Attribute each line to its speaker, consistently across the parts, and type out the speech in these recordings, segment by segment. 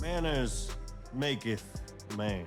Speaker 1: Manners maketh man.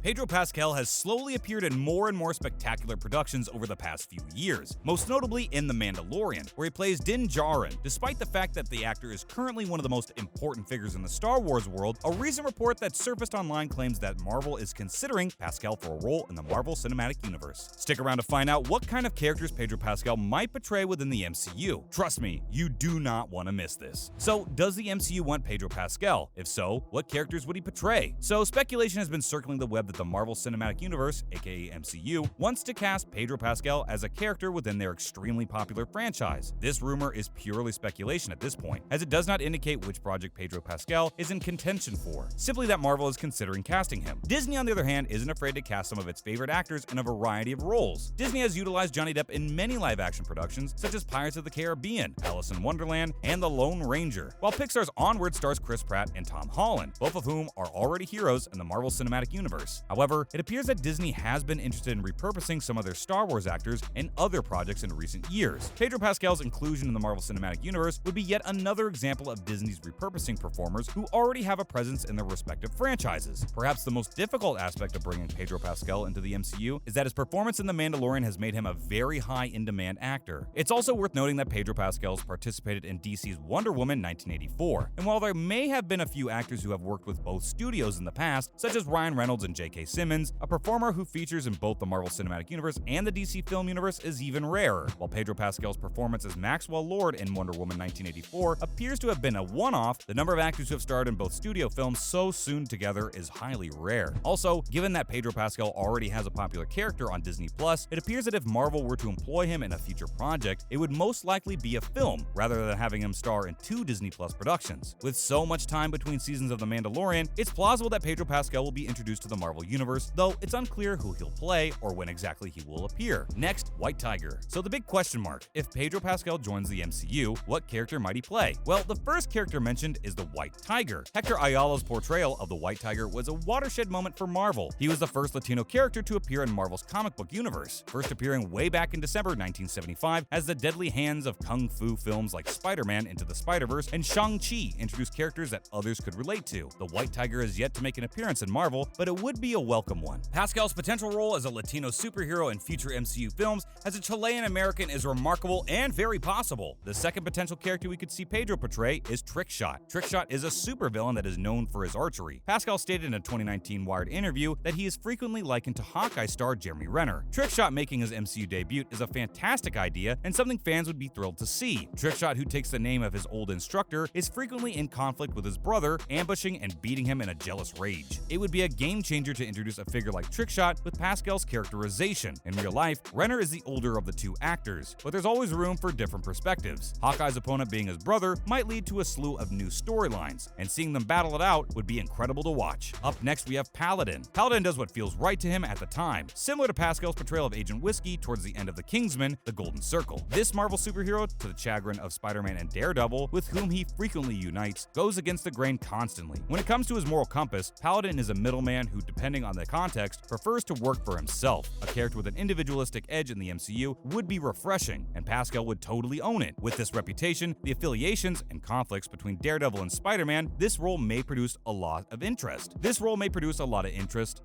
Speaker 2: Pedro Pascal has slowly appeared in more and more spectacular productions over the past few years, most notably in The Mandalorian, where he plays Din Djarin. Despite the fact that the actor is currently one of the most important figures in the Star Wars world, a recent report that surfaced online claims that Marvel is considering Pascal for a role in the Marvel Cinematic Universe. Stick around to find out what kind of characters Pedro Pascal might portray within the MCU. Trust me, you do not want to miss this. So, does the MCU want Pedro Pascal? If so, what characters would he portray? So, speculation has been circling the web that the Marvel Cinematic Universe, aka MCU, wants to cast Pedro Pascal as a character within their extremely popular franchise. This rumor is purely speculation at this point, as it does not indicate which project Pedro Pascal is in contention for, simply that Marvel is considering casting him. Disney, on the other hand, isn't afraid to cast some of its favorite actors in a variety of roles. Disney has utilized Johnny Depp in many live-action productions, such as Pirates of the Caribbean, Alice in Wonderland, and The Lone Ranger, while Pixar's Onward stars Chris Pratt and Tom Holland, both of whom are already heroes in the Marvel Cinematic Universe. However, it appears that Disney has been interested in repurposing some of their Star Wars actors in other projects in recent years. Pedro Pascal's inclusion in the Marvel Cinematic Universe would be yet another example of Disney's repurposing performers who already have a presence in their respective franchises. Perhaps the most difficult aspect of bringing Pedro Pascal into the MCU is that his performance in The Mandalorian has made him a very high in-demand actor. It's also worth noting that Pedro Pascal has participated in DC's Wonder Woman 1984, and while there may have been a few actors who have worked with both studios in the past, such as Ryan Reynolds and J.K. Simmons, a performer who features in both the Marvel Cinematic Universe and the DC film universe is even rarer. While Pedro Pascal's performance as Maxwell Lord in Wonder Woman 1984 appears to have been a one-off, the number of actors who have starred in both studio films so soon together is highly rare. Also, given that Pedro Pascal already has a popular character on Disney+, it appears that if Marvel were to employ him in a future project, it would most likely be a film, rather than having him star in 2 Disney+ productions. With so much time between seasons of The Mandalorian, it's plausible that Pedro Pascal will be introduced to the Marvel Universe, though it's unclear who he'll play or when exactly he will appear. Next, White Tiger. So the big question mark: if Pedro Pascal joins the MCU, what character might he play? Well, the first character mentioned is the White Tiger. Hector Ayala's portrayal of the White Tiger was a watershed moment for Marvel. He was the first Latino character to appear in Marvel's comic book universe, first appearing way back in December 1975 as the deadly hands of kung fu films like Spider-Man Into the Spider-Verse and Shang-Chi introduced characters that others could relate to. The White Tiger has yet to make an appearance in Marvel, but it would be a welcome one. Pascal's potential role as a Latino superhero in future MCU films as a Chilean-American is remarkable and very possible. The second potential character we could see Pedro portray is Trickshot. Trickshot is a supervillain that is known for his archery. Pascal stated in a 2019 Wired interview that he is frequently likened to Hawkeye star Jeremy Renner. Trickshot making his MCU debut is a fantastic idea and something fans would be thrilled to see. Trickshot, who takes the name of his old instructor, is frequently in conflict with his brother, ambushing and beating him in a jealous rage. It would be a game changer to introduce a figure like Trickshot with Pascal's characterization. In real life, Renner is the older of the two actors, but there's always room for different perspectives. Hawkeye's opponent being his brother might lead to a slew of new storylines, and seeing them battle it out would be incredible to watch. Up next, we have Paladin. Paladin does what feels right to him at the time, similar to Pascal's portrayal of Agent Whiskey towards the end of The Kingsman: The Golden Circle. This Marvel superhero, to the chagrin of Spider-Man and Daredevil, with whom he frequently unites, goes against the grain constantly. When it comes to his moral compass, Paladin is a middleman who, depending on the context, prefers to work for himself. A character with an individualistic edge in the MCU would be refreshing, and Pascal would totally own it. With this reputation, the affiliations, and conflicts between Daredevil and Spider-Man, this role may produce a lot of interest.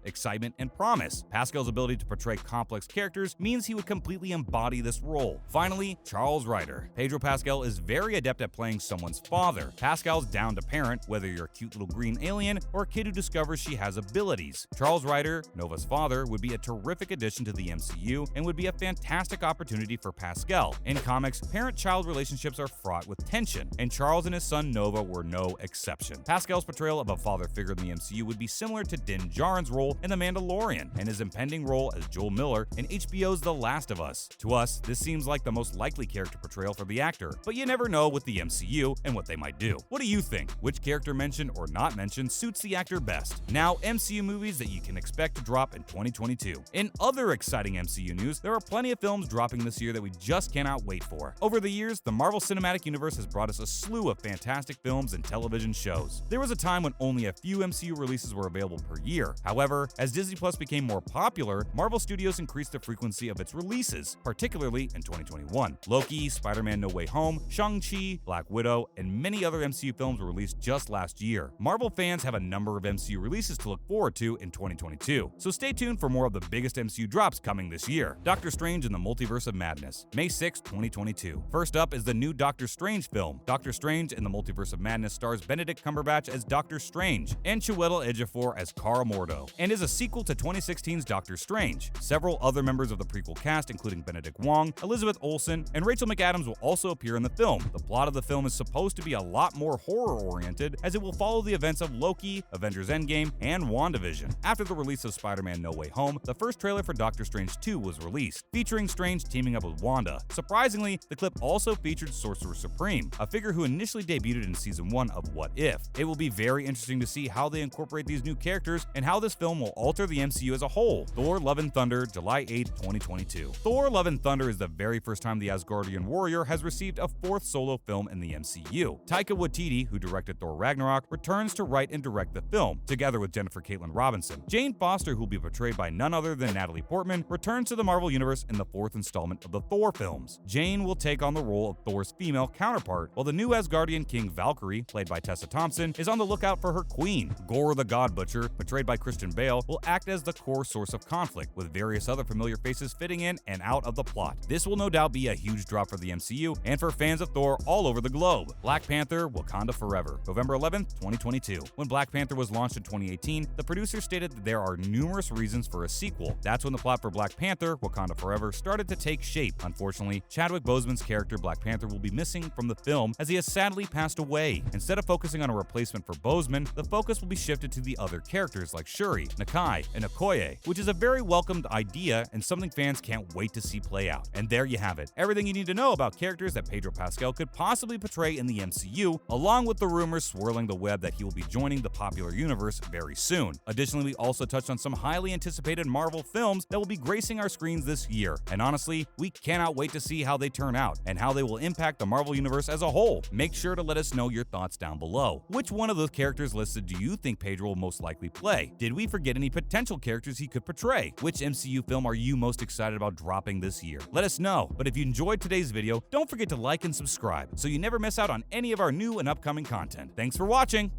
Speaker 2: Excitement, and promise. Pascal's ability to portray complex characters means he would completely embody this role. Finally, Charles Ryder. Pedro Pascal is very adept at playing someone's father. Pascal's down to parent, whether you're a cute little green alien or a kid who discovers she has abilities. Charles Ryder, Nova's father, would be a terrific addition to the MCU and would be a fantastic opportunity for Pascal. In comics, parent-child relationships are fraught with tension, and Charles and his son Nova were no exception. Pascal's portrayal of a father figure in the MCU would be similar to Din Djarin's role in The Mandalorian and his impending role as Joel Miller in HBO's The Last of Us. To us, this seems like the most likely character portrayal for the actor, but you never know with the MCU and what they might do. What do you think? Which character mentioned or not mentioned suits the actor best? Now, MCU movies that you can expect to drop in 2022. In other exciting MCU news, there are plenty of films dropping this year that we just cannot wait for. Over the years, the Marvel Cinematic Universe has brought us a slew of fantastic films and television shows. There was a time when only a few MCU releases were available per year. However, as Disney Plus became more popular, Marvel Studios increased the frequency of its releases, particularly in 2021. Loki, Spider-Man No Way Home, Shang-Chi, Black Widow, and many other MCU films were released just last year. Marvel fans have a number of MCU releases to look forward to in 2022, so stay tuned for more of the biggest MCU drops coming this year. Doctor Strange in the Multiverse of Madness, May 6, 2022. First up is the new Doctor Strange film. Doctor Strange in the Multiverse of Madness stars Benedict Cumberbatch as Doctor Strange and Chiwetel Ejiofor as Kara Mordo, and is a sequel to 2016's Doctor Strange. Several other members of the prequel cast, including Benedict Wong, Elizabeth Olsen, and Rachel McAdams, will also appear in the film. The plot of the film is supposed to be a lot more horror-oriented, as it will follow the events of Loki, Avengers Endgame, and WandaVision. After the release of Spider-Man No Way Home, the first trailer for Doctor Strange 2 was released, featuring Strange teaming up with Wanda. Surprisingly, the clip also featured Sorcerer Supreme, a figure who initially debuted in Season 1 of What If. It will be very interesting to see how they incorporate these new characters and how this film will alter the MCU as a whole. Thor: Love and Thunder, July 8, 2022. Thor: Love and Thunder is the very first time the Asgardian warrior has received a fourth solo film in the MCU. Taika Waititi, who directed Thor Ragnarok, returns to write and direct the film, together with Jennifer Caitlin Robinson. Jane Foster, who will be portrayed by none other than Natalie Portman, returns to the Marvel Universe in the fourth installment of the Thor films. Jane will take on the role of Thor's female counterpart, while the new Asgardian king Valkyrie, played by Tessa Thompson, is on the lookout for her queen. Gore the God Butcher, portrayed by Christian Bale, will act as the core source of conflict, with various other familiar faces fitting in and out of the plot. This will no doubt be a huge drop for the MCU and for fans of Thor all over the globe. Black Panther: Wakanda Forever, November 11th, 2022. When Black Panther was launched in 2018, the producer stated that there are numerous reasons for a sequel. That's when the plot for Black Panther: Wakanda Forever started to take shape. Unfortunately, Chadwick Boseman's character Black Panther will be missing from the film as he has sadly passed away. Instead of focusing on a replacement for Boseman, the focus will be shifted to the other characters like Shuri, Nakai, and Okoye, which is a very welcomed idea and something fans can't wait to see play out. And there you have it, everything you need to know about characters that Pedro Pascal could possibly portray in the MCU, along with the rumors swirling the web that he will be joining the popular universe very soon. Additionally, we also touched on some highly anticipated Marvel films that will be gracing our screens this year, and honestly, we cannot wait to see how they turn out and how they will impact the Marvel Universe as a whole. Make sure to let us know your thoughts down below. Which one of those characters listed do you think Pedro will most likely play? Did we forget any potential characters he could portray? Which MCU film are you most excited about dropping this year? Let us know. But if you enjoyed today's video, don't forget to like and subscribe so you never miss out on any of our new and upcoming content. Thanks for watching!